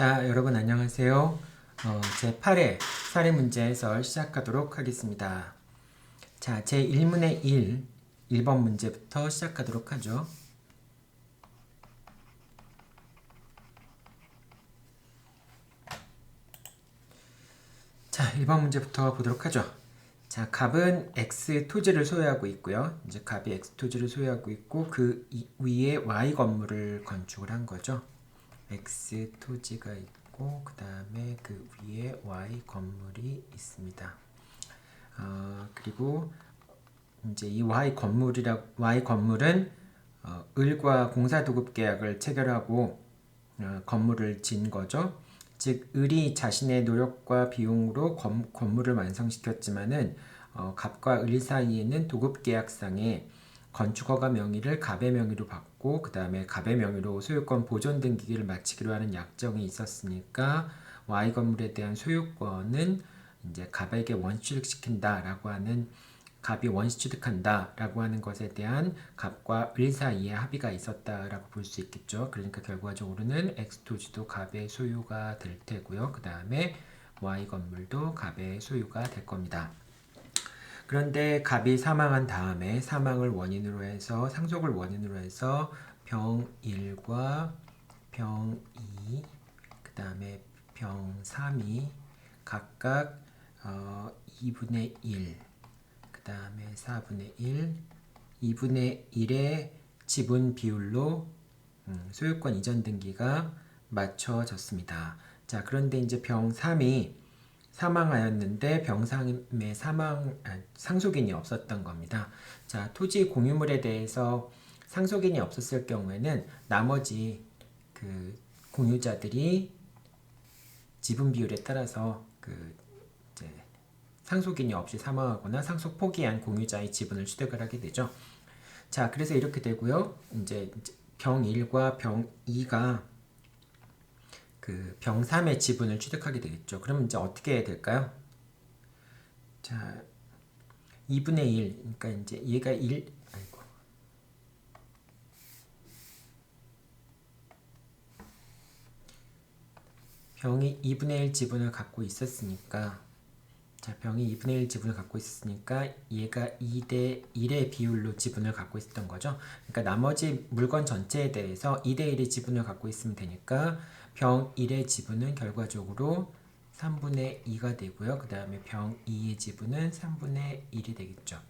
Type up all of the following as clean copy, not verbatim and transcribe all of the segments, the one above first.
자, 여러분 안녕하세요. 제8회 사례 문제 해설 시작하도록 하겠습니다. 자, 제1문의 1번 문제부터 시작하도록 하죠. 자, 1번 문제부터 보도록 하죠. 자, 갑은 X 토지를 소유하고 있고요. 이제 갑이 X 토지를 소유하고 있고 그 위에 Y 건물을 건축을 한 거죠. X 토지가 있고 그 다음에 그 위에 Y 건물이 있습니다. 그리고 이제 이 Y 건물은 을과 공사도급 계약을 체결하고 건물을 진 거죠. 즉 을이 자신의 노력과 비용으로 건물을 완성시켰지만은 갑과 을 사이에는 도급 계약상에 건축허가 명의를 갑의 명의로 받고 그 다음에 갑의 명의로 소유권 보존 등기를 마치기로 하는 약정이 있었으니까 Y 건물에 대한 소유권은 이제 갑에게 원취득시킨다라고 하는 갑이 원시취득한다라고 하는 것에 대한 갑과 을 사이에 합의가 있었다라고 볼 수 있겠죠. 그러니까 결과적으로는 X토지도 갑의 소유가 될 테고요. 그 다음에 Y 건물도 갑의 소유가 될 겁니다. 그런데 갑이 사망한 다음에 상속을 원인으로 해서 병 1과 병 2, 그 다음에 병 3이 각각 2분의 1, 그 다음에 4분의 1, 2분의 1의 지분 비율로 소유권 이전 등기가 맞춰졌습니다. 자, 그런데 이제 병 3이 사망하였는데 병상의 상속인이 없었던 겁니다. 자, 토지 공유물에 대해서 상속인이 없었을 경우에는 나머지 그 공유자들이 지분 비율에 따라서 이제 상속인이 없이 사망하거나 상속 포기한 공유자의 지분을 취득을 하게 되죠. 자, 그래서 이렇게 되고요. 이제 병 1과 병 2가 그 병 3의 지분을 취득하게 되겠죠. 그럼 이제 어떻게 해야 될까요? 자, 2분의 1. 그러니까 이제 얘가 1, 병이 2분의 1 지분을 갖고 있었으니까, 자, 병이 2분의 1 지분을 갖고 있었으니까 얘가 2대 1의 비율로 지분을 갖고 있었던 거죠. 그러니까 나머지 물건 전체에 대해서 2대 1의 지분을 갖고 있으면 되니까 병 1의 지분은 결과적으로 3분의 2가 되고요. 그 다음에 병 2의 지분은 3분의 1이 되겠죠.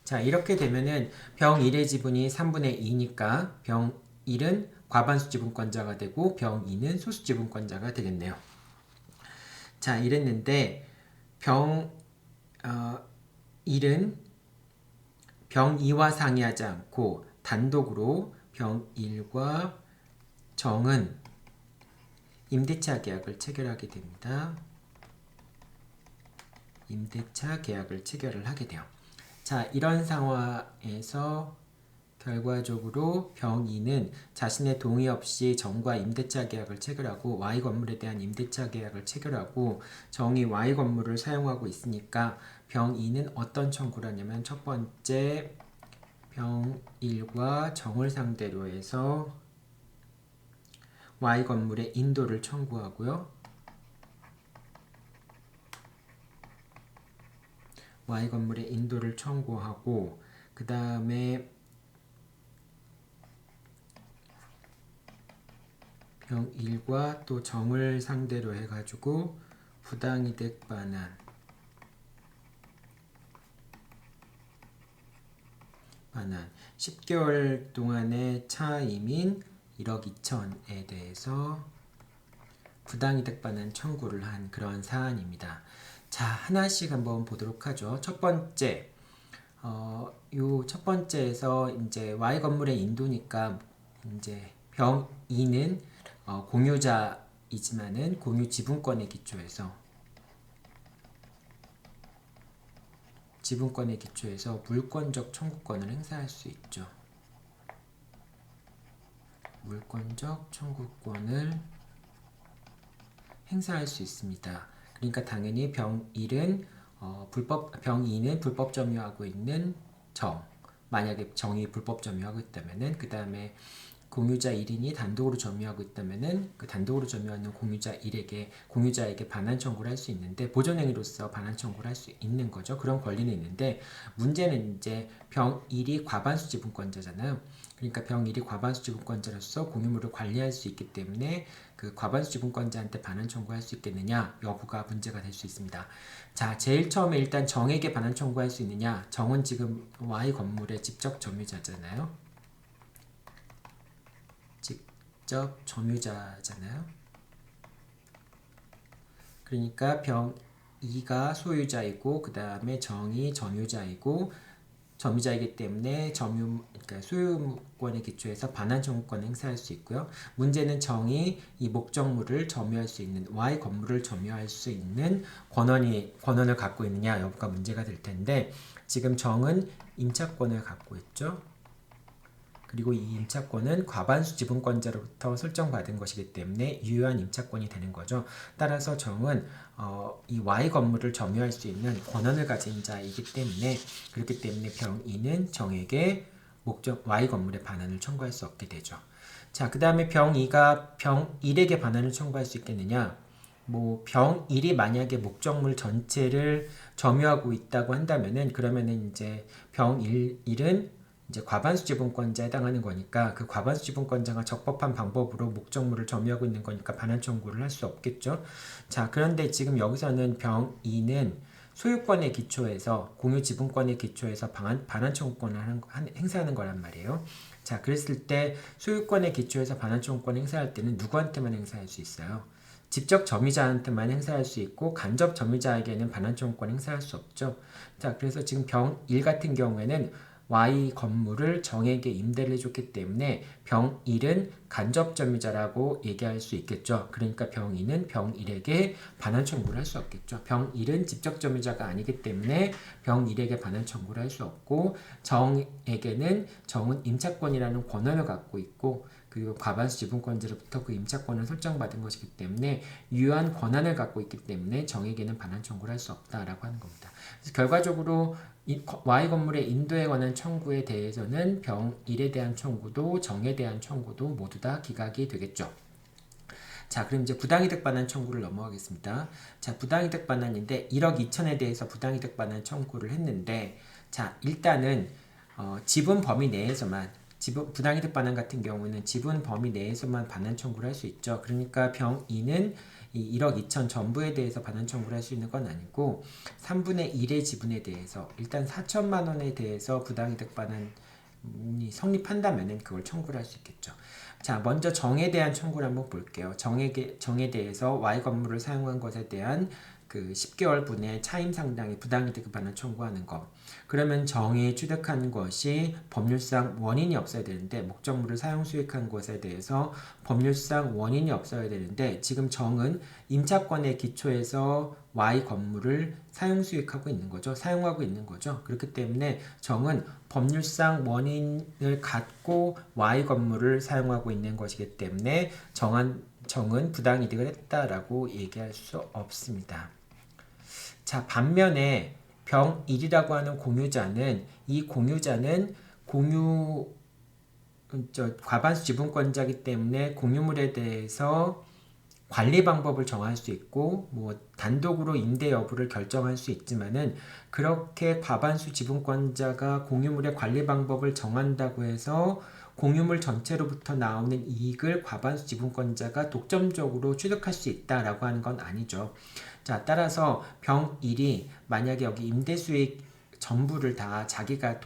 자, 이렇게 되면은 병 1의 지분이 3분의 2니까 병 1은 과반수 지분권자가 되고 병 2는 소수 지분권자가 되겠네요. 자, 이랬는데 병 1은 병 2와 상의하지 않고 단독으로 병 1과 정은 임대차 계약을 체결하게 됩니다. 임대차 계약을 체결을 하게 돼요. 자, 이런 상황에서 결과적으로 병 2는 자신의 동의 없이 정과 임대차 계약을 체결하고 Y 건물에 대한 임대차 계약을 체결하고 정이 Y 건물을 사용하고 있으니까 병 2는 어떤 청구를 하냐면 첫 번째 병 1과 정을 상대로 해서 Y 건물의 인도를 청구하고요. Y 건물의 인도를 청구하고 그 다음에 병 1과 또 정을 상대로 해가지고 부당이득 반환 10개월 동안의 차임인 1억 2천에 대해서 부당이득 반환 청구를 한 그런 사안입니다. 자, 하나씩 한번 보도록 하죠. 첫 번째, 요 첫 번째에서 이제 Y 건물의 인도니까 이제 병 2는 공유자이지만은 공유 지분권에 기초해서 물권적 청구권을 행사할 수 있죠. 물권적 청구권을 행사할 수 있습니다. 그러니까 당연히 병 2는 불법 점유하고 있는 정. 만약에 정이 불법 점유하고 있다면은 그 다음에 공유자 1인이 단독으로 점유하고 있다면은 그 단독으로 점유하는 공유자에게 반환 청구를 할 수 있는데 보존행위로서 반환 청구를 할 수 있는 거죠. 그런 권리는 있는데 문제는 이제 병 1이 과반수 지분권자잖아요. 그러니까 병 1이 과반수 지분권자로서 공유물을 관리할 수 있기 때문에 그 과반수 지분권자한테 반환 청구할 수 있겠느냐 여부가 문제가 될 수 있습니다. 자, 제일 처음에 일단 정에게 반환 청구할 수 있느냐. 정은 지금 Y 건물의 직접 점유자잖아요. 직접 점유자잖아요. 그러니까 병 2가 소유자이고 그 다음에 정이 점유자이고 점유자이기 때문에 그러니까 소유권의 기초에서 반환 청구권을 행사할 수 있고요. 문제는 정이 이 목적물을 점유할 수 있는 Y 건물을 점유할 수 있는 권한을 갖고 있느냐 여부가 문제가 될 텐데 지금 정은 임차권을 갖고 있죠. 그리고 이 임차권은 과반수 지분권자로부터 설정받은 것이기 때문에 유효한 임차권이 되는 거죠. 따라서 정은 이 Y 건물을 점유할 수 있는 권한을 가진 자이기 때문에 그렇기 때문에 병 2는 정에게 목적 Y 건물의 반환을 청구할 수 없게 되죠. 자, 그 다음에 병 2가 병 1에게 반환을 청구할 수 있겠느냐? 뭐 병 1이 만약에 목적물 전체를 점유하고 있다고 한다면은 그러면은 이제 병 1은 이제 과반수 지분권자에 해당하는 거니까 그 과반수 지분권자가 적법한 방법으로 목적물을 점유하고 있는 거니까 반환 청구를 할 수 없겠죠. 자, 그런데 지금 여기서는 병 2는 소유권의 기초에서 공유 지분권의 기초에서 반환 청구권을 행사하는 거란 말이에요. 자, 그랬을 때 소유권의 기초에서 반환 청구권을 행사할 때는 누구한테만 행사할 수 있어요? 직접 점유자한테만 행사할 수 있고 간접 점유자에게는 반환 청구권 행사할 수 없죠. 자, 그래서 지금 병 1 같은 경우에는 Y 건물을 정에게 임대를 해줬기 때문에 병 1은 간접 점유자라고 얘기할 수 있겠죠. 그러니까 병 2는 병 1에게 반환 청구를 할 수 없겠죠. 병 1은 직접 점유자가 아니기 때문에 병 1에게 반환 청구를 할 수 없고 정은 임차권이라는 권한을 갖고 있고 그리고 과반수 지분권자로부터 그 임차권을 설정받은 것이기 때문에 유효한 권한을 갖고 있기 때문에 정에게는 반환 청구를 할 수 없다라고 하는 겁니다. 그래서 결과적으로 Y 건물의 인도에 관한 청구에 대해서는 병 1에 대한 청구도 정에 대한 청구도 모두 다 기각이 되겠죠. 자, 그럼 이제 부당이득 반환 청구를 넘어가겠습니다. 자, 부당이득 반환인데 1억 2천에 대해서 부당이득 반환 청구를 했는데 자, 일단은 지분 범위 내에서만 부당이득 반환 같은 경우는 지분 범위 내에서만 반환 청구를 할 수 있죠. 그러니까 병 2는 이 1억 2천 전부에 대해서 반환 청구를 할 수 있는 건 아니고 3분의 1의 지분에 대해서 일단 4천만 원에 대해서 부당이득 반환이 성립한다면은 그걸 청구를 할 수 있겠죠. 자, 먼저 정에 대한 청구를 한번 볼게요. 정에 대해서 Y 건물을 사용한 것에 대한 그 10개월 분의 차임 상당의 부당이득 반환 청구하는 거. 그러면 정이 취득한 것이 법률상 원인이 없어야 되는데 목적물을 사용 수익한 것에 대해서 법률상 원인이 없어야 되는데 지금 정은 임차권의 기초에서 Y 건물을 사용 수익하고 있는 거죠. 사용하고 있는 거죠. 그렇기 때문에 정은 법률상 원인을 갖고 Y 건물을 사용하고 있는 것이기 때문에 정은 부당이득을 했다라고 얘기할 수 없습니다. 자, 반면에 병 1이라고 하는 공유자는 과반수 지분권자이기 때문에 공유물에 대해서 관리 방법을 정할 수 있고 뭐 단독으로 임대 여부를 결정할 수 있지만은 그렇게 과반수 지분권자가 공유물의 관리 방법을 정한다고 해서 공유물 전체로부터 나오는 이익을 과반수 지분권자가 독점적으로 취득할 수 있다라고 하는 건 아니죠. 자, 따라서 병 1이 만약에 여기 임대 수익 전부를 다 자기가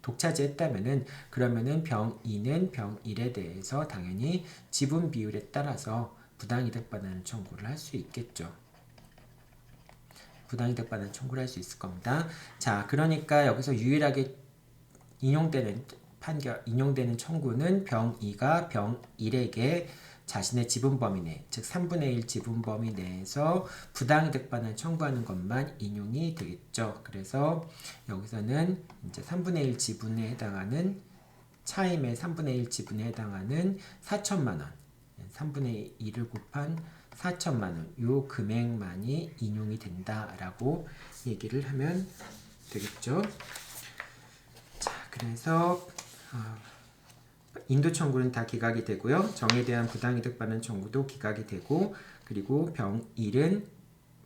독차지했다면은 그러면은 병 2는 병 1에 대해서 당연히 지분 비율에 따라서 부당이득 반환 청구를 할 수 있겠죠. 부당이득 반환 청구를 할 수 있을 겁니다. 자, 그러니까 여기서 유일하게 인용되는 청구는 병 2가 병 1에게 자신의 지분 범위 내, 즉 3분의 1 지분 범위 내에서 부당이득 반환 청구하는 것만 인용이 되겠죠. 그래서 여기서는 이제 3분의 1 지분에 해당하는 차임의 3분의 1 지분에 해당하는 4천만 원, 3분의 1을 곱한 4천만 원, 요 금액만이 인용이 된다라고 얘기를 하면 되겠죠. 자, 그래서 인도 청구는 다 기각이 되고요. 정에 대한 부당이득 받는 청구도 기각이 되고, 그리고 병1은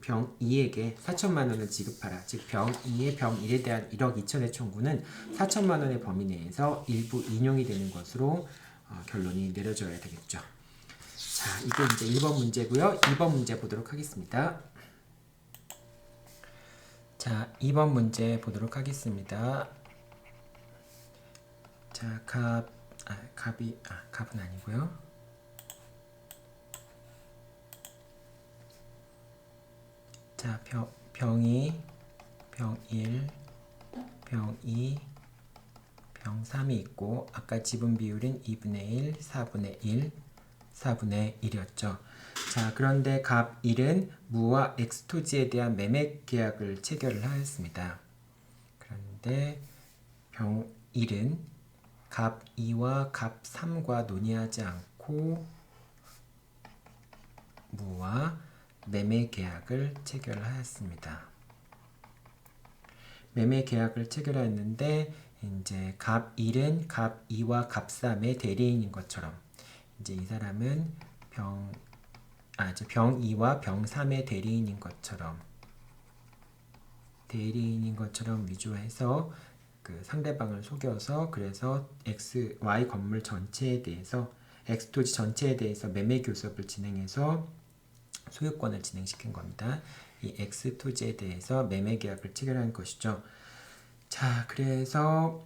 병2에게 4천만 원을 지급하라. 즉 병2의 병1에 대한 1억 2천의 청구는 4천만 원의 범위 내에서 일부 인용이 되는 것으로 결론이 내려져야 되겠죠. 자, 이게 이제 1번 문제고요. 2번 문제 보도록 하겠습니다. 자, 2번 문제 보도록 하겠습니다. 자, 갑은 아니고요. 자, 병2, 병1, 병2, 병3이 있고, 아까 지분 비율은 2분의 1, 4분의 1, 4분의 1이었죠. 자, 그런데 갑 1은 무와 X토지에 대한 매매 계약을 체결을 하였습니다. 그런데 병 1은 갑 2와 갑 3과 논의하지 않고 무와 매매 계약을 체결하였습니다. 매매 계약을 체결하였는데 이제 갑 1은 갑 2와 갑 3의 대리인인 것처럼 이제 이 사람은 병 2와 병 3의 대리인인 것처럼 위조해서 그 상대방을 속여서 그래서 Y 건물 전체에 대해서 X토지 전체에 대해서 매매 교섭을 진행해서 소유권을 진행시킨 겁니다. 이 X토지에 대해서 매매 계약을 체결한 것이죠. 자, 그래서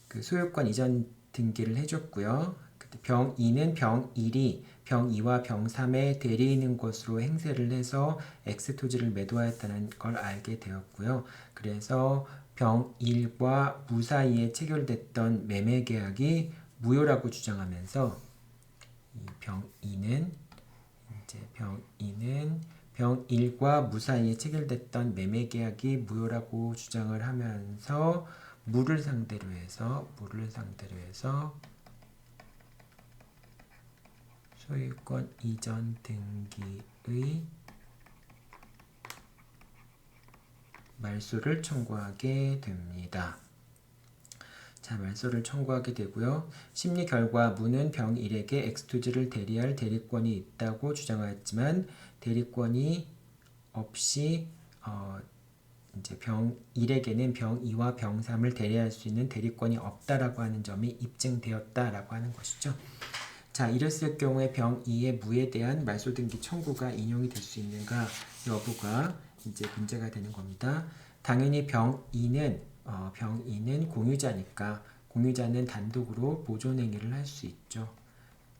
그 소유권 이전 등기를 해줬고요. 병 2는 병 1이 병 2와 병 3의 대리인인 것으로 행세를 해서 X토지를 매도하였다는 걸 알게 되었고요. 그래서 병 1과 무 사이에 체결됐던 매매 계약이 무효라고 주장하면서 이 병 2는 병 1과 무 사이에 체결됐던 매매 계약이 무효라고 주장을 하면서 무를 상대로 해서 소유권 이전 등기의 말소를 청구하게 됩니다. 자, 말소를 청구하게 되고요. 심리 결과 무는 병 1에게 X토지를 대리할 대리권이 있다고 주장하였지만 대리권이 없이 이제 병 1에게는 병 2와 병 3을 대리할 수 있는 대리권이 없다라고 하는 점이 입증되었다라고 하는 것이죠. 자, 이랬을 경우에 병 2의 무에 대한 말소 등기 청구가 인용이 될 수 있는가 여부가 이제 문제가 되는 겁니다. 당연히 병 2는 공유자니까 공유자는 단독으로 보존행위를 할 수 있죠.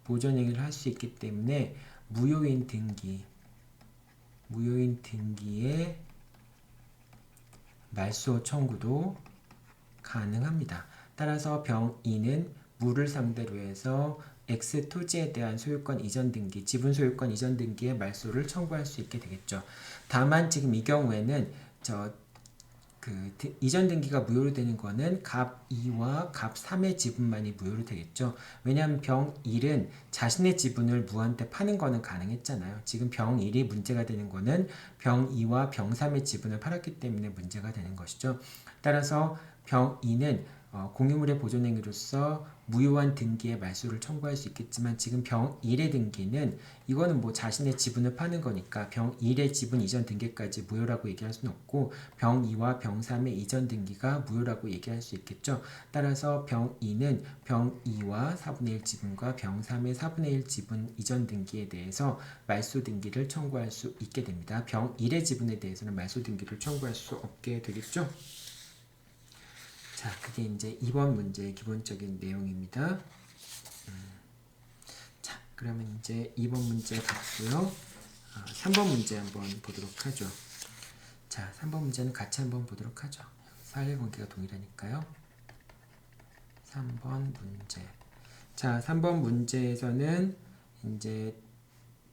보존행위를 할 수 있기 때문에 무효인 등기의 말소 청구도 가능합니다. 따라서 병 2는 무를 상대로 해서 X토지에 대한 소유권 이전 등기, 지분 소유권 이전 등기의 말소를 청구할 수 있게 되겠죠. 다만 지금 이 경우에는 이전 등기가 무효로 되는 거는 갑 2와 갑 3의 지분만이 무효로 되겠죠. 왜냐하면 병 1은 자신의 지분을 무한테 파는 거는 가능했잖아요. 지금 병 1이 문제가 되는 거는 병 2와 병 3의 지분을 팔았기 때문에 문제가 되는 것이죠. 따라서 병 2는 공유물의 보존행위로서 무효한 등기의 말소를 청구할 수 있겠지만 지금 병 1의 등기는 이거는 뭐 자신의 지분을 파는 거니까 병 1의 지분 이전 등기까지 무효라고 얘기할 수는 없고 병 2와 병 3의 이전 등기가 무효라고 얘기할 수 있겠죠. 따라서 병 2는 병 2와 4분의 1 지분과 병 3의 4분의 1 지분 이전 등기에 대해서 말소 등기를 청구할 수 있게 됩니다. 병 1의 지분에 대해서는 말소 등기를 청구할 수 없게 되겠죠. 자, 그게 이제 2번 문제의 기본적인 내용입니다. 자, 그러면 이제 2번 문제 봤고요. 3번 문제 한번 보도록 하죠. 자, 3번 문제는 같이 한번 보도록 하죠. 사실관계가 동일하니까요. 3번 문제. 자, 3번 문제에서는 이제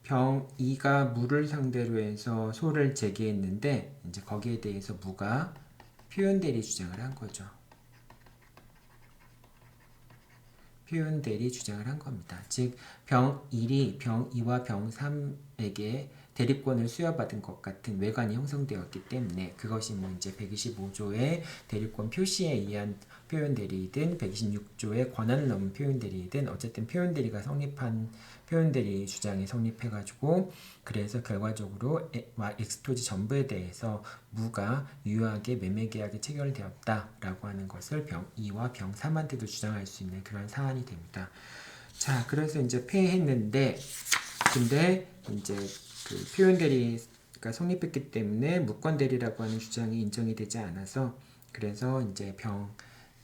병 2가 무를 상대로 해서 소를 제기했는데 이제 거기에 대해서 무가 표현 대리 주장을 한 거죠. 표현 대리 주장을 한 겁니다. 즉 병 1이 병 2와 병 3에게 대리권을 수여받은 것 같은 외관이 형성되었기 때문에 그것이 뭐 이제 125조의 대리권 표시에 의한 표현 대리이든 126조의 권한을 넘은 표현 대리이든 어쨌든 표현 대리가 성립한 표현 대리 주장이 성립해가지고 그래서 결과적으로 엑스토지 전부에 대해서 무가 유효하게 매매 계약이 체결되었다라고 하는 것을 병 2와 병 3한테도 주장할 수 있는 그런 사안이 됩니다. 자, 그래서 이제 패했는데 근데 이제 그 표현 대리가 성립했기 때문에 무권 대리라고 하는 주장이 인정이 되지 않아서 그래서 이제 병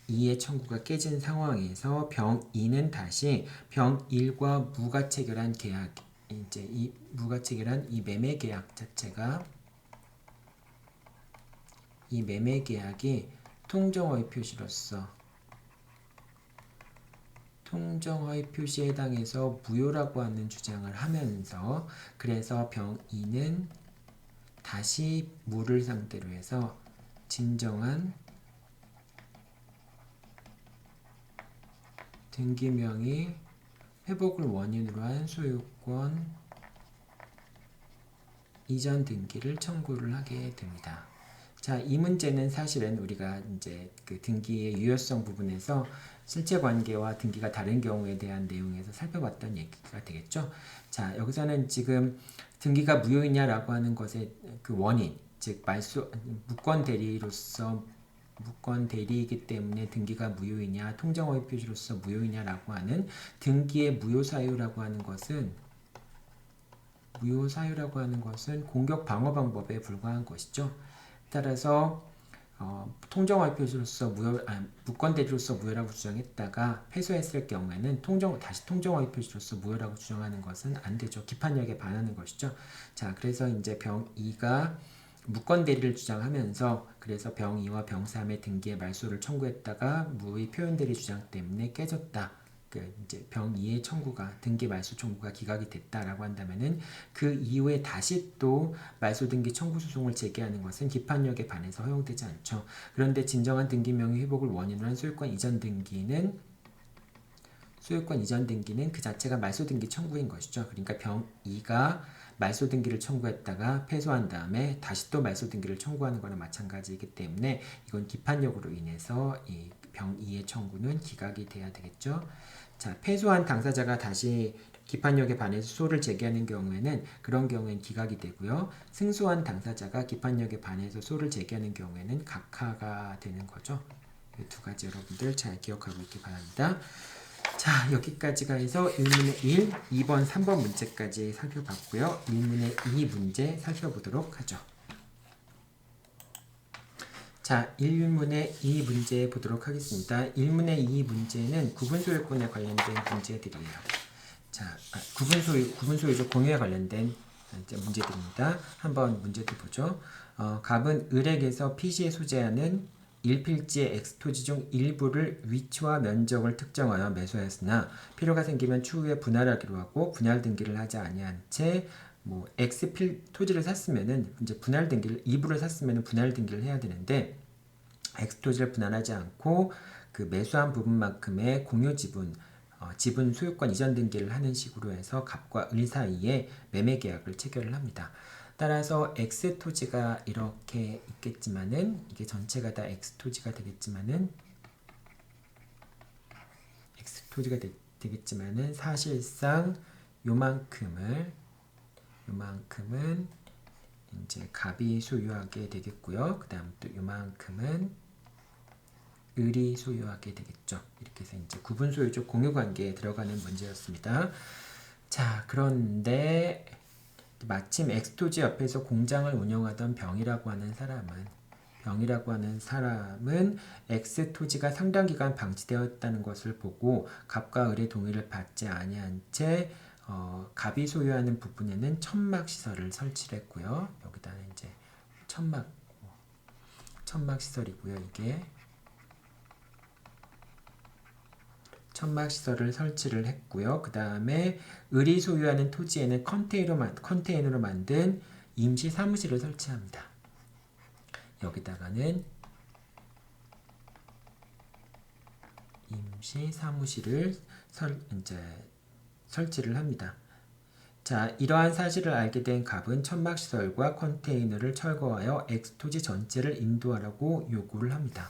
2의 청구가 깨진 상황에서 병 2는 다시 병 1과 무가 체결한 계약 이제 이 무가 체결한 이 매매 계약 자체가 이 매매 계약이 통정허위 표시에 해당해서 무효라고 하는 주장을 하면서 그래서 병 2는 다시 무를 상대로 해서 진정한 등기명의 회복을 원인으로 한 소유권 이전 등기를 청구를 하게 됩니다. 자, 이 문제는 사실은 우리가 이제 그 등기의 유효성 부분에서 실체 관계와 등기가 다른 경우에 대한 내용에서 살펴봤던 얘기가 되겠죠. 자, 여기서는 지금 등기가 무효이냐라고 하는 것의 그 원인, 즉 무권 대리이기 때문에 등기가 무효이냐, 통정허위 표시로서 무효이냐라고 하는 등기의 무효사유라고 하는 것은 공격 방어 방법에 불과한 것이죠. 따라서 통정허위 표시로서 무권 대리로서 무효라고 주장했다가 패소했을 경우에는 다시 통정허위 표시로서 무효라고 주장하는 것은 안 되죠. 기판력에 반하는 것이죠. 자, 그래서 이제 병 2가 무권 대리를 주장하면서 그래서 병 2와 병 3의 등기의 말소를 청구했다가 무의 표현 대리 주장 때문에 깨졌다. 이제 병 2의 청구가 등기 말소 청구가 기각이 됐다라고 한다면은 그 이후에 다시 또 말소 등기 청구 소송을 제기하는 것은 기판력에 반해서 허용되지 않죠. 그런데 진정한 등기 명의 회복을 원인으로 한 소유권 이전 등기는 그 자체가 말소 등기 청구인 것이죠. 그러니까 병 2가 말소 등기를 청구했다가 패소한 다음에 다시 또 말소 등기를 청구하는 거나 마찬가지이기 때문에 이건 기판력으로 인해서 이 병 2의 청구는 기각이 돼야 되겠죠. 자, 패소한 당사자가 다시 기판력에 반해서 소를 제기하는 경우에는 그런 경우엔 기각이 되고요. 승소한 당사자가 기판력에 반해서 소를 제기하는 경우에는 각하가 되는 거죠. 이 두 가지 여러분들 잘 기억하고 있기 바랍니다. 자, 여기까지가 해서 1문의 1, 2번, 3번 문제까지 살펴봤고요. 1문의 2 문제 살펴보도록 하죠. 자, 1문의 2 문제 보도록 하겠습니다. 1문의 2 문제는 구분소유권에 관련된 문제들이에요. 자, 구분소유적 공유에 관련된 문제들입니다. 한번 문제들 보죠. 갑은 을에게서 피시에 소재하는 1필지의 X토지 중 일부를 위치와 면적을 특정하여 매수하였으나 필요가 생기면 추후에 분할하기로 하고 분할 등기를 하지 아니한 채 X필 토지를 샀으면은 이제 분할 등기를 2부를 샀으면은 분할 등기를 해야 되는데 X 토지를 분할하지 않고 그 매수한 부분만큼의 공유 지분 소유권 이전 등기를 하는 식으로 해서 갑과 을 사이에 매매 계약을 체결을 합니다. 따라서 X 토지가 이렇게 있겠지만은 이게 전체가 다 X 토지가 되겠지만은 사실상 요만큼은 이제 갑이 소유하게 되겠고요. 그 다음 또 요만큼은 을이 소유하게 되겠죠. 이렇게 해서 이제 구분 소유적 공유 관계에 들어가는 문제였습니다. 자, 그런데 마침 X토지 옆에서 공장을 운영하던 병이라고 하는 사람은 X토지가 상당 기간 방치되었다는 것을 보고 갑과 을의 동의를 받지 아니한 채 갑이 소유하는 부분에는 천막 시설을 설치를 했고요. 여기다는 이제 천막 시설이고요. 이게 천막 시설을 설치를 했고요. 그 다음에 을이 소유하는 토지에는 컨테이너로 만든 임시 사무실을 설치합니다. 여기다가는 임시 사무실을 설치를 합니다. 자, 이러한 사실을 알게 된 갑은 천막시설과 컨테이너를 철거하여 X토지 전체를 인도하라고 요구를 합니다.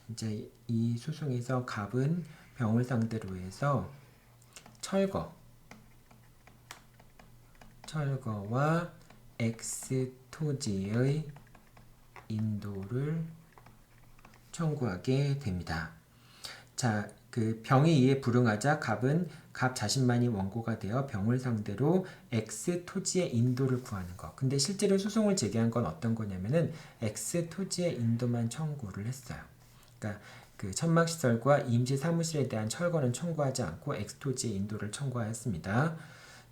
이제 이 소송에서 갑은 병을 상대로 해서 철거와 X토지의 인도를 청구하게 됩니다. 자, 그 병에 의해 불응하자 갑은 갑 자신만이 원고가 되어 병을 상대로 X 토지의 인도를 구하는 거. 근데 실제로 소송을 제기한 건 어떤 거냐면은 X 토지의 인도만 청구를 했어요. 그러니까 그 천막시설과 임시 사무실에 대한 철거는 청구하지 않고 X 토지의 인도를 청구하였습니다.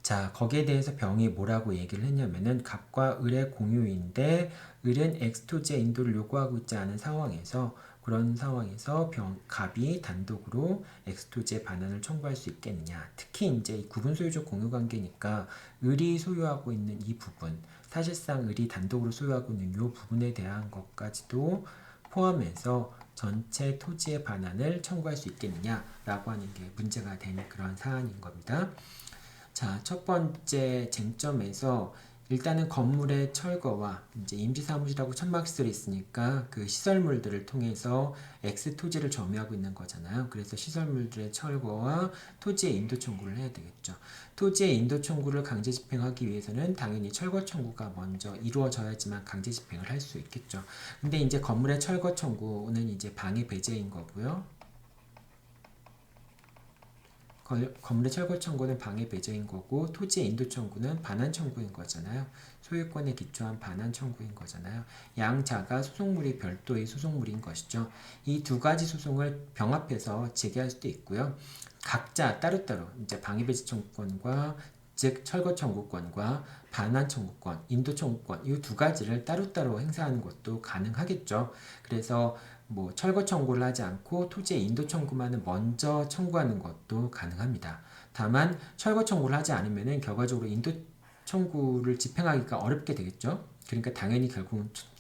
자, 거기에 대해서 병이 뭐라고 얘기를 했냐면은 갑과 을의 공유인데 을은 X토지의 인도를 요구하고 있지 않은 상황에서 그런 상황에서 갑이 단독으로 X토지의 반환을 청구할 수 있겠느냐. 특히 이제 이 구분 소유적 공유 관계니까 을이 소유하고 있는 이 부분, 사실상 을이 단독으로 소유하고 있는 이 부분에 대한 것까지도 포함해서 전체 토지의 반환을 청구할 수 있겠느냐라고 하는 게 문제가 되는 그런 사안인 겁니다. 자, 첫 번째 쟁점에서 일단은 건물의 철거와 이제 임시사무실하고 천막시설이 있으니까 그 시설물들을 통해서 X 토지를 점유하고 있는 거잖아요. 그래서 시설물들의 철거와 토지의 인도 청구를 해야 되겠죠. 토지의 인도 청구를 강제 집행하기 위해서는 당연히 철거 청구가 먼저 이루어져야지만 강제 집행을 할 수 있겠죠. 근데 이제 건물의 철거 청구는 이제 방해 배제인 거고요. 건물의 철거 청구는 방해 배제인 거고 토지의 인도 청구는 반환 청구인 거잖아요. 소유권에 기초한 반환 청구인 거잖아요. 양자가 소송물이 별도의 소송물인 것이죠. 이 두 가지 소송을 병합해서 제기할 수도 있고요. 각자 따로따로 이제 방해 배제 청구권과 즉 철거 청구권과 반환 청구권, 인도 청구권 이 두 가지를 따로따로 행사하는 것도 가능하겠죠. 그래서 뭐 철거 청구를 하지 않고 토지의 인도 청구만을 먼저 청구하는 것도 가능합니다. 다만 철거 청구를 하지 않으면은 결과적으로 인도 청구를 집행하기가 어렵게 되겠죠. 그러니까 당연히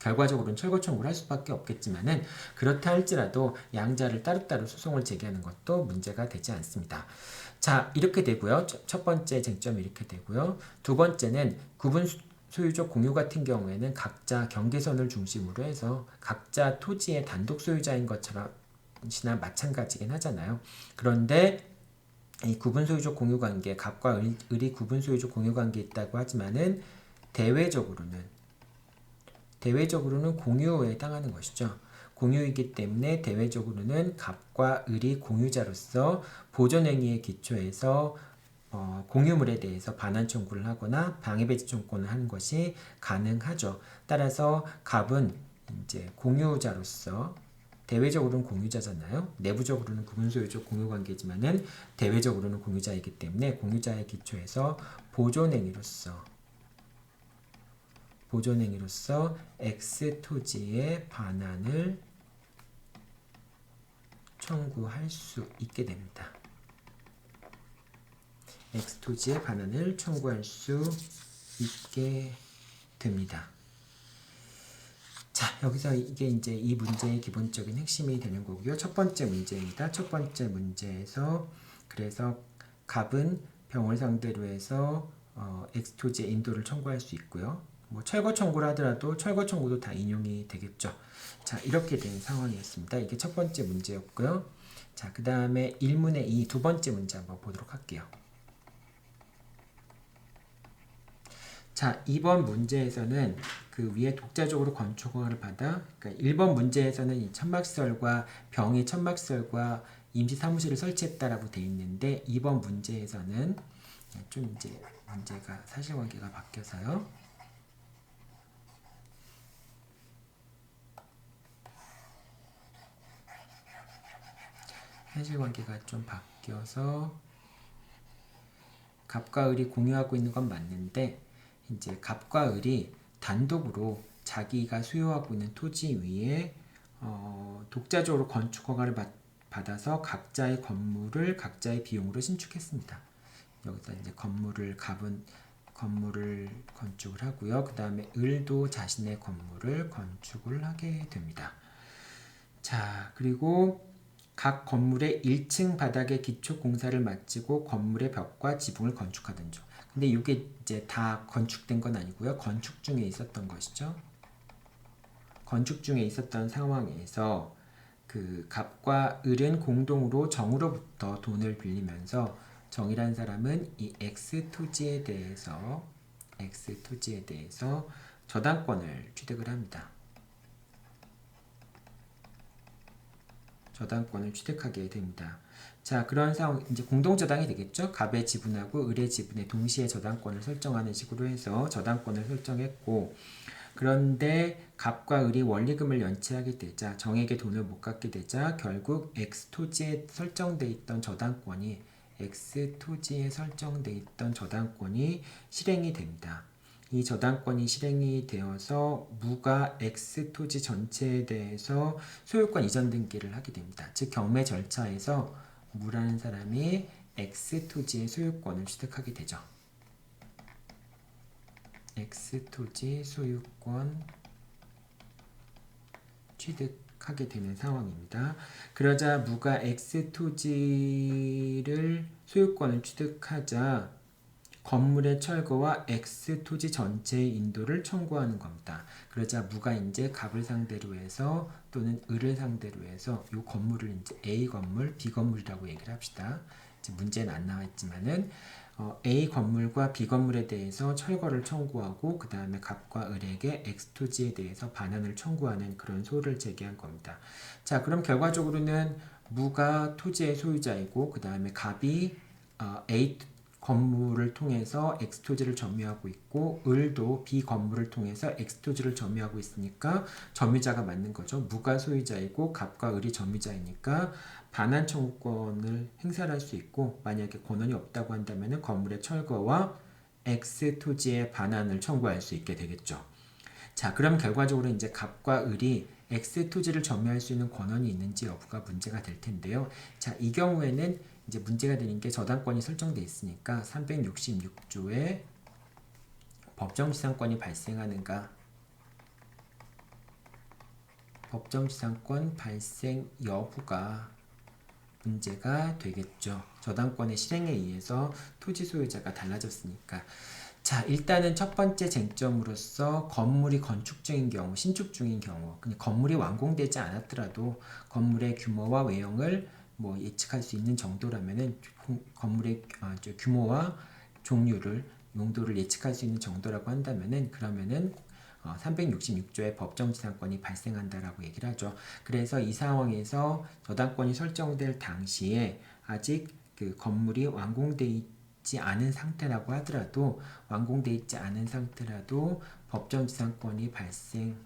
결과적으로는 철거 청구를 할 수밖에 없겠지만은 그렇다 할지라도 양자를 따로따로 소송을 제기하는 것도 문제가 되지 않습니다. 자, 이렇게 되고요. 첫 번째 쟁점이 이렇게 되고요. 두 번째는 구분 소유적 공유 같은 경우에는 각자 경계선을 중심으로 해서 각자 토지의 단독 소유자인 것처럼 시나 마찬가지긴 하잖아요. 그런데 이 구분 소유적 공유 관계, 갑과 을이 구분 소유적 공유 관계 있다고 하지만은 대외적으로는 공유에 해당하는 것이죠. 공유이기 때문에 대외적으로는 갑과 을이 공유자로서 보존행위에 기초해서 공유물에 대해서 반환 청구를 하거나 방해배제 청구를 하는 것이 가능하죠. 따라서 갑은 이제 공유자로서 대외적으로는 공유자잖아요. 내부적으로는 구분소유적 공유관계지만은 대외적으로는 공유자이기 때문에 공유자에 기초해서 보존행위로서 X 토지의 반환을 청구할 수 있게 됩니다. X 토지의 반환을 청구할 수 있게 됩니다. 자, 여기서 이게 이제 이 문제의 기본적인 핵심이 되는 거고요. 첫 번째 문제입니다. 첫 번째 문제에서 그래서 갑은 병을 상대로 해서 X 토지의 인도를 청구할 수 있고요. 뭐 철거 청구를 하더라도 철거 청구도 다 인용이 되겠죠. 자, 이렇게 된 상황이었습니다. 이게 첫 번째 문제였고요. 자, 그 다음에 1문의 2 두 번째 문제 한번 보도록 할게요. 자, 2번 문제에서는 그 위에 독자적으로 건축 허가를 받아, 그러니까 1번 문제에서는 이 천막시설과 병이 천막시설과 임시사무실을 설치했다라고 돼 있는데 2번 문제에서는 좀 이제 문제가 사실관계가 바뀌어서요. 사실관계가 좀 바뀌어서 갑과 을이 공유하고 있는 건 맞는데 이제 갑과 을이 단독으로 자기가 소유하고 있는 토지 위에 독자적으로 건축 허가를 받아서 각자의 건물을 각자의 비용으로 신축했습니다. 여기서 이제 갑은 건물을 건축을 하고요. 그 다음에 을도 자신의 건물을 건축을 하게 됩니다. 자, 그리고 각 건물의 1층 바닥의 기초 공사를 마치고 건물의 벽과 지붕을 건축하던 중. 근데 이게 이제 다 건축된 건 아니고요. 건축 중에 있었던 것이죠. 건축 중에 있었던 상황에서 그 갑과 을은 공동으로 정으로부터 돈을 빌리면서 정이란 사람은 이 X 토지에 대해서 저당권을 취득을 합니다. 저당권을 취득하게 됩니다. 자, 그런 상황 이제 공동저당이 되겠죠. 갑의 지분하고 을의 지분에 동시에 저당권을 설정하는 식으로 해서 저당권을 설정했고, 그런데 갑과 을이 원리금을 연체하게 되자 정에게 돈을 못 갚게 되자 결국 X토지에 설정돼 있던 저당권이 실행이 됩니다. 이 저당권이 실행이 되어서 무가 X토지 전체에 대해서 소유권 이전 등기를 하게 됩니다. 즉 경매 절차에서 무라는 사람이 X토지의 소유권을 취득하게 되죠. X토지 소유권 취득하게 되는 상황입니다. 그러자 무가 X토지를 소유권을 취득하자 건물의 철거와 X토지 전체의 인도를 청구하는 겁니다. 그러자 무가 이제 갑을 상대로 해서 또는 을을 상대로 해서 이 건물을 이제 A 건물, B 건물이라고 얘기를 합시다. 이제 문제는 안 나와 있지만은 A 건물과 B 건물에 대해서 철거를 청구하고 그 다음에 갑과 을에게 X토지에 대해서 반환을 청구하는 그런 소를 제기한 겁니다. 자, 그럼 결과적으로는 무가 토지의 소유자이고 그 다음에 갑이 A 건물을 통해서 X토지를 점유하고 있고 을도 B 건물을 통해서 X토지를 점유하고 있으니까 점유자가 맞는 거죠. 무가 소유자이고 갑과 을이 점유자이니까 반환 청구권을 행사할 수 있고 만약에 권한이 없다고 한다면 건물의 철거와 X토지의 반환을 청구할 수 있게 되겠죠. 자, 그럼 결과적으로 이제 갑과 을이 X토지를 점유할 수 있는 권한이 있는지 여부가 문제가 될 텐데요. 자, 이 경우에는 이제 문제가 되는 게 저당권이 설정되어 있으니까 366조에 법정지상권이 발생하는가, 법정지상권 발생 여부가 문제가 되겠죠. 저당권의 실행에 의해서 토지 소유자가 달라졌으니까. 자, 일단은 첫 번째 쟁점으로서 건물이 건축 중인 경우, 신축 중인 경우, 그냥 건물이 완공되지 않았더라도 건물의 규모와 외형을 뭐 예측할 수 있는 정도라면은 건물의 규모와 종류를 용도를 예측할 수 있는 정도라고 한다면은 그러면은 366조의 법정지상권이 발생한다라고 얘기를 하죠. 그래서 이 상황에서 저당권이 설정될 당시에 아직 그 건물이 완공돼 있지 않은 상태라고 하더라도 법정지상권이 발생할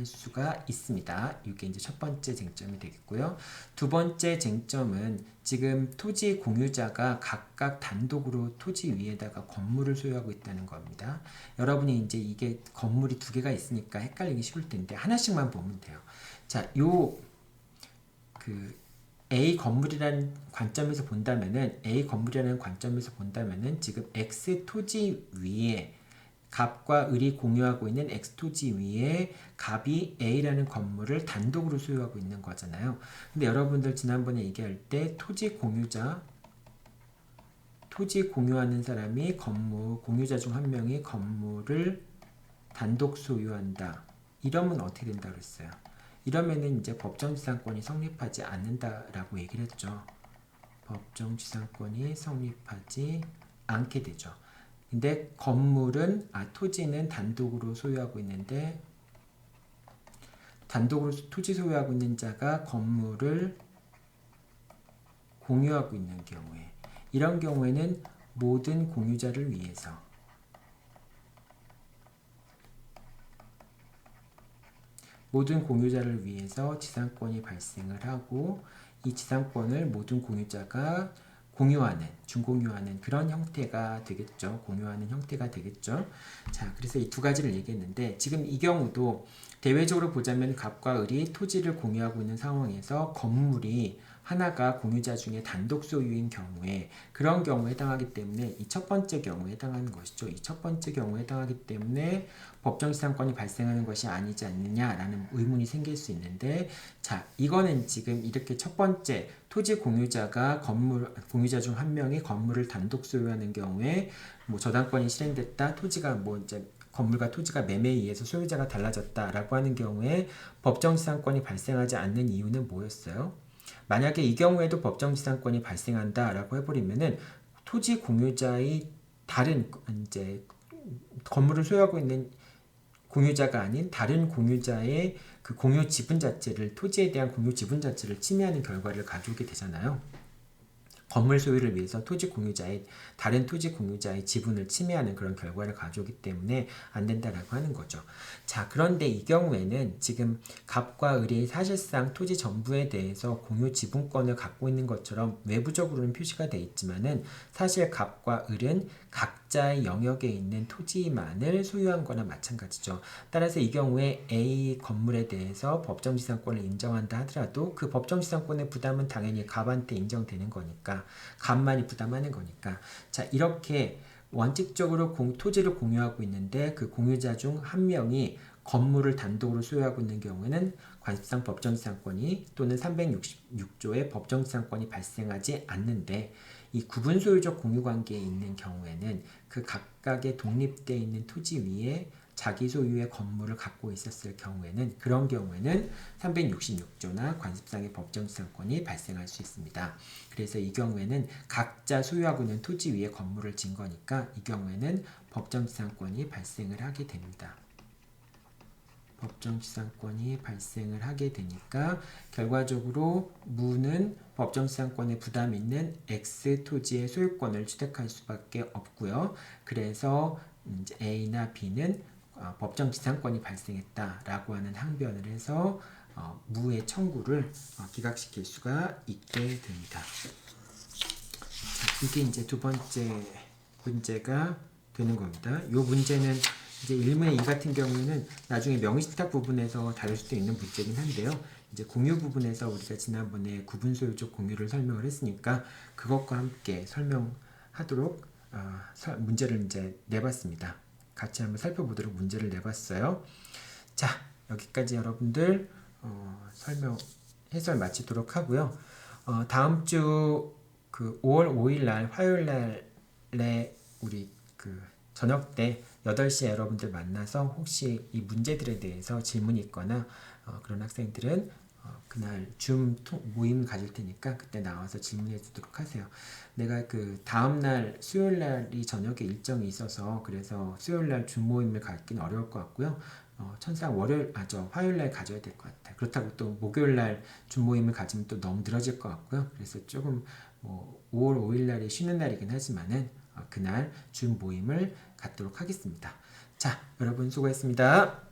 수가 있습니다. 이게 이제 첫 번째 쟁점이 되겠고요. 두 번째 쟁점은 지금 토지 공유자가 각각 단독으로 토지 위에다가 건물을 소유하고 있다는 겁니다. 여러분이 이제 이게 건물이 두 개가 있으니까 헷갈리기 쉬울 텐데 하나씩만 보면 돼요. 자, A 건물이라는 관점에서 본다면은 지금 X 토지 위에 갑과 을이 공유하고 있는 X토지 위에 갑이 A라는 건물을 단독으로 소유하고 있는 거잖아요. 근데 여러분들 지난번에 얘기할 때 토지 공유하는 사람이 공유자 중 한 명이 건물을 단독 소유한다. 이러면 어떻게 된다 그랬어요? 이러면은 이제 법정지상권이 성립하지 않는다라고 얘기를 했죠. 법정지상권이 성립하지 않게 되죠. 근데 토지는 단독으로 소유하고 있는데 단독으로 토지 소유하고 있는 자가 건물을 공유하고 있는 경우에 이런 경우에는 모든 공유자를 위해서 지상권이 발생을 하고 이 지상권을 모든 공유자가 중공유하는 그런 형태가 되겠죠. 자, 그래서 이 두 가지를 얘기했는데 지금 이 경우도 대외적으로 보자면 갑과 을이 토지를 공유하고 있는 상황에서 건물이 하나가 공유자 중에 단독 소유인 경우에 그런 경우에 해당하기 때문에 이 첫 번째 경우에 해당하는 것이죠. 이 첫 번째 경우에 해당하기 때문에 법정지상권이 발생하는 것이 아니지 않느냐라는 의문이 생길 수 있는데 자 이거는 지금 이렇게 첫 번째 토지 공유자가 공유자 중 한 명이 건물을 단독 소유하는 경우에 뭐 저당권이 실행됐다 토지가 뭐 이제 건물과 토지가 매매에 의해서 소유자가 달라졌다라고 하는 경우에 법정지상권이 발생하지 않는 이유는 뭐였어요? 만약에 이 경우에도 법정지상권이 발생한다라고 해버리면은 토지 공유자의 다른 이제 건물을 소유하고 있는 공유자가 아닌 다른 공유자의 그 공유 지분 자체를 토지에 대한 공유 지분 자체를 침해하는 결과를 가져오게 되잖아요. 건물 소유를 위해서 다른 토지 공유자의 지분을 침해하는 그런 결과를 가져오기 때문에 안 된다라고 하는 거죠. 자, 그런데 이 경우에는 지금 갑과 을이 사실상 토지 전부에 대해서 공유 지분권을 갖고 있는 것처럼 외부적으로는 표시가 되어 있지만은 사실 갑과 을은 각자의 영역에 있는 토지만을 소유한 거나 마찬가지죠. 따라서 이 경우에 A 건물에 대해서 법정지상권을 인정한다 하더라도 그 법정지상권의 부담은 당연히 갑한테 인정되는 거니까 갑만이 부담하는 거니까 자 이렇게 원칙적으로 토지를 공유하고 있는데 그 공유자 중 한 명이 건물을 단독으로 소유하고 있는 경우에는 관습상 법정지상권이 또는 366조의 법정지상권이 발생하지 않는데 이 구분 소유적 공유 관계에 있는 경우에는 그 각각의 독립되어 있는 토지 위에 자기 소유의 건물을 갖고 있었을 경우에는 그런 경우에는 366조나 관습상의 법정지상권이 발생할 수 있습니다. 그래서 이 경우에는 각자 소유하고 있는 토지 위에 건물을 진 거니까 이 경우에는 법정지상권이 발생을 하게 됩니다. 법정지상권이 발생을 하게 되니까 결과적으로 무는 법정지상권에 부담이 있는 X 토지의 소유권을 취득할 수밖에 없고요. 그래서 이제 A나 B는 법정지상권이 발생했다라고 하는 항변을 해서 무의 청구를 기각시킬 수가 있게 됩니다. 자, 이게 이제 두 번째 문제가 되는 겁니다. 이 문제는 이제 1문의 2 같은 경우에는 나중에 명의신탁 부분에서 다룰 수도 있는 문제긴 한데요. 이제 공유 부분에서 우리가 지난번에 구분소유적 공유를 설명을 했으니까 그것과 함께 설명하도록 문제를 이제 내봤습니다. 같이 한번 살펴보도록 문제를 내봤어요. 자, 여기까지 여러분들 해설 마치도록 하고요. 다음 주 그 5월 5일 날 화요일 날에 우리 그 저녁 때 8시에 여러분들 만나서 혹시 이 문제들에 대해서 질문이 있거나 그런 학생들은 그날 줌 모임 가질 테니까 그때 나와서 질문해 주도록 하세요. 내가 그 다음날 수요일 날이 저녁에 일정이 있어서 그래서 수요일 날 줌 모임을 갖기는 어려울 것 같고요. 천상 화요일 날 가져야 될 것 같아요. 그렇다고 또 목요일 날 줌 모임을 가지면 또 너무 늘어질 것 같고요. 그래서 조금 5월 5일 날이 쉬는 날이긴 하지만은 그날 줌 모임을 갖도록 하겠습니다. 자, 여러분 수고했습니다.